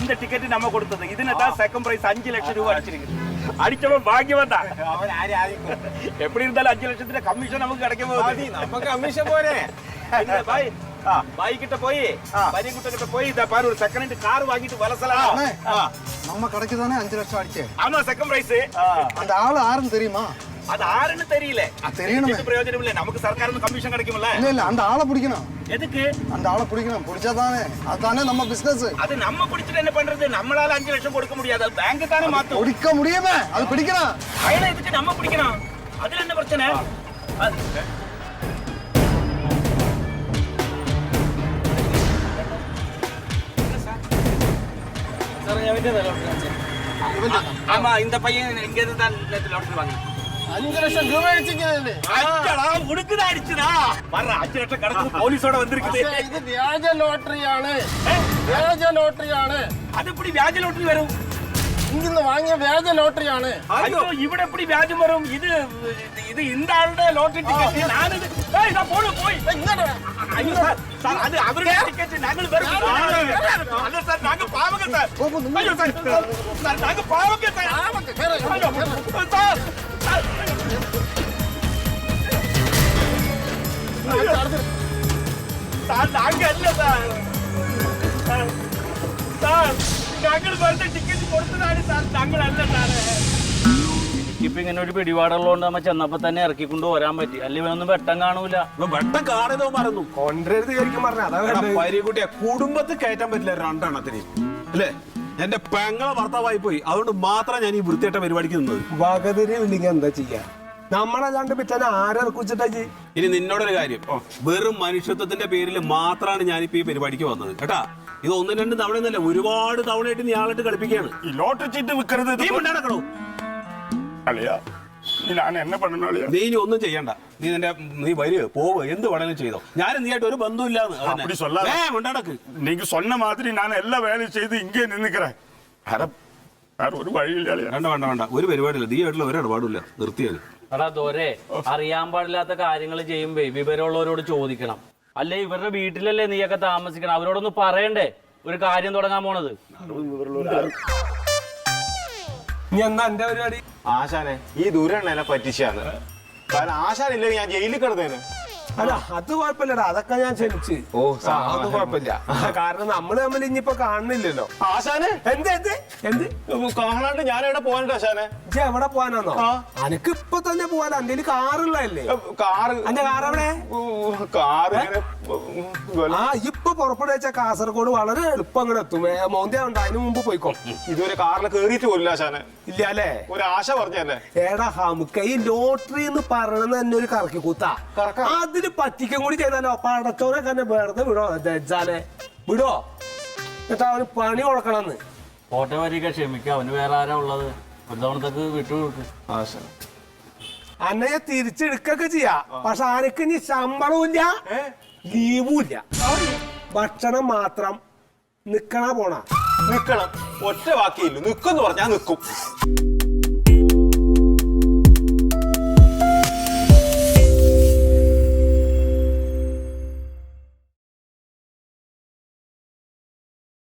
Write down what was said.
இந்த டிக்கெட் நம்ம கொடுத்தது இதுதான் செகண்ட் பிரைஸ் 5 லட்சம் ரூபாய் அடிச்சிருக்கு அடிச்சவன் பாக்கியவன் தான் எப்படி இருந்தாலும் 5 லட்சத்துல கமிஷன் நமக்கு கிடைக்க போகுது நமக்கு கமிஷன் போறே பாய் பாய் கிட்ட போய் பரிகுட்ட கிட்ட போய் இத பாரு ஒரு செகண்ட் ஹேண்ட் கார் வாங்கிட்டு வலசலாம் நம்ம கடைக்கு தானே 5 லட்சம் அடிச்சே ஆமா செகண்ட் பிரைஸ் அந்த ஆளு யாருன்னு தெரியுமா அது ஆறுன்னு தெரியல தெரியணுமே பிரயோஜனம் இல்ல நமக்கு சர்க்கார்ல கமிஷன் கிடைக்கும்ல இல்ல அந்த ஆளை பிடிக்கணும் எதுக்கு அந்த ஆளை பிடிக்கணும் பிடிச்சாதானே அதுதானே நம்ம பிசினஸ் அது நம்ம பிடிச்சிட்டு என்ன பண்றது நம்மளால 5 லட்சம் கொடுக்க முடியாது அது பேங்க் தானே மாத்தும் பிடிக்க முடியுமே அது பிடிக்கணும் பயணம் எதுக்கு நம்ம பிடிக்கணும் அதுல என்ன பிரச்சனை ஆமா இந்த பையன் இங்க இருந்து தான் லாட்டரி வாங்க 5 லட்சம் ரூபாய் அடிச்சிருக்கீங்க அச்சடா உடுக்குதா அடிச்சுடா வர்ற 5 லட்சம் கடந்து போலீஸோட வந்திருக்குது ഇത് വ്യാജ ലോട്ടറിയാണ് വ്യാജ ലോട്ടറിയാണ് அது எப்படி வியாஜ லாட்டரி வரும் ഇങ്ങിന്ന് വാങ്ങിയ വ്യാജ ലോട്ടറിയാണ് ஐயோ ഇവിടെ எப்படி வியாஜம் வரும் இது இது இந்த ஆளுடைய லாட்டரி டிக்கெட் நான் இது ஏய் நான் போய் ഇങ്ങോട്ട് ஐயோ சார் அது அவருடைய டிக்கெட் நாங்கள் வரும் அல்ல சார் நாங்க பாவங்க சார் ஐயோ சார் நாங்க பாவங்க சார் சார் சார் நாங்க இல்ல சார் சார் ഞങ്ങൾ വെറുതെ ടിക്കറ്റ് കൊടുത്തതാണ് സാർ ഞങ്ങളല്ല സാറേ ഇപ്പൊ ഇങ്ങനെ ഒരു പിടിപാടുള്ളതുകൊണ്ട് നമ്മ ചെന്നപ്പോ തന്നെ ഇറക്കിക്കൊണ്ട് വരാൻ പറ്റി അല്ലെങ്കിൽ ഒന്നും വെട്ടം കാണൂല വെട്ടം കാണുന്നോ മറന്നു കൊണ്ടുവരുത് ശരിക്കും പറഞ്ഞ പരികുട്ടിയെ കുടുംബത്തിൽ കയറ്റാൻ പറ്റില്ല രണ്ടെണ്ണത്തിന് അല്ലേ എന്റെ പെങ്ങളെ ഭർത്താവായി പോയി അതുകൊണ്ട് മാത്രം ഞാൻ ഈ വൃത്തിയായിട്ട പരിപാടിക്ക് നിന്നത് വകതിരി ഇല്ലെങ്കിൽ എന്താ ചെയ്യാ നമ്മളല്ലാണ്ട് പിറ്റേ ആരെക്കുറിച്ചിട്ടാ ഇനി നിന്നോടൊരു കാര്യം വെറും മനുഷ്യത്വത്തിന്റെ പേരിൽ മാത്രമാണ് ഞാനിപ്പോ ഈ പരിപാടിക്ക് വന്നത് കേട്ടാ ഇത് ഒന്നും രണ്ടും തവണ ഒന്നല്ല ഒരുപാട് തവണയായിട്ട് നീ ആളായിട്ട് കളിപ്പിക്കുകയാണ് ഈ ലോട്ടറി ചീട്ട് വിൽക്കുന്നത് നീ കൊണ്ടാടക്കണോ അളിയാ ഞാൻ എന്നെ പണണോ അളിയാ നീ ഇനി ഒന്നും ചെയ്യണ്ട നീ വരിക പോവുക എന്ത് വേണമെങ്കിലും ചെയ്തോ ഞാൻ നീയായിട്ട് ഒരു ബന്ധമില്ലാന്ന് കൊണ്ടാടക്ക് நீங்க சொன்ன மாதிரி நான் எல்லா வேலையும் செய்து இங்கே நின்னுக்கிறேன் வேற ஒரு வழியிല്ല വേണ്ട ഒരു പരിപാടിയില്ല നീ ആയിട്ടുള്ള ഒരു ഇടപാടില്ല നിർത്തിയത് എടാ ദോരെ അറിയാൻ പാടില്ലാത്ത കാര്യങ്ങൾ ചെയ്യുമ്പോ വിവരമുള്ളവരോട് ചോദിക്കണം അല്ലെ ഇവരുടെ വീട്ടിലല്ലേ നീയൊക്കെ താമസിക്കണം അവരോടൊന്ന് പറയണ്ടേ ഒരു കാര്യം തുടങ്ങാൻ പോണത് നീ എന്താ എന്റെ പരിപാടി ആശാനെ ഈ ദൂരെണ്ണ പറ്റിച്ചാണ് കാരണം ആശാനില്ലെങ്കിൽ ഞാൻ ജയിലിൽ കിടന്നേനെ അല്ല അത് കുഴപ്പമില്ലടാ അതൊക്കെ ഞാൻ ക്ഷണിച്ച് അത് കുഴപ്പമില്ല കാരണം നമ്മള് തമ്മിൽ ഇനിയിപ്പോ കാണുന്നില്ലല്ലോ ആശാനെ എന്ത് കാണാണ്ട് ഞാൻ എവിടെ പോകാനുണ്ട് ആശാനെ എവിടെ പോവാനാന്നോ അനക്ക് ഇപ്പൊ തന്നെ പോവാൻ എന്റെ കാറുള്ളതല്ലേ കാറ് എന്റെ കാർ എവിടെ കാറ് ഇപ്പൊ പുറപ്പെടുവച്ച കാസർഗോഡ് വളരെ എളുപ്പം അങ്ങോട്ട് എത്തും മോന്തിയുണ്ട് അതിന് മുമ്പ് പോയിക്കോ ഇതുവരെ കാറിൽ കേറിയിട്ട് പോലില്ല ആശാനെ ഇല്ല അല്ലേ ഒരു ആശ പറഞ്ഞല്ലേ ഏടാ നമുക്ക് ഈ ലോട്ടറി എന്ന് പറയണത് തന്നെ ഒരു കറക്കി കൂത്താ അതിന് പറ്റിക്കും കൂടി ചെയ്താലോ അപ്പൊ അടച്ചോനെ തന്നെ വെറുതെ വിടോ ദജ്ജാലെ വിടോ എന്നിട്ട് അവന് പണി കൊടുക്കണമെന്ന് കോട്ടയം വരിക ക്ഷമിക്കാം അവന് വേറെ ആരാ ഉള്ളത് ഒരു തവണത്തേക്ക് വിട്ടു അന്നയെ തിരിച്ചെടുക്കൊക്കെ ചെയ്യാ പക്ഷെ ആനക്ക് ഇനി ശമ്പളവും ഇല്ല ലീവും ഇല്ല ഭക്ഷണം മാത്രം നിക്കണ പോണ നിക്കണം ഒറ്റ വാക്കിയില്ല നിക്കെന്ന് പറഞ്ഞാൽ നിക്കും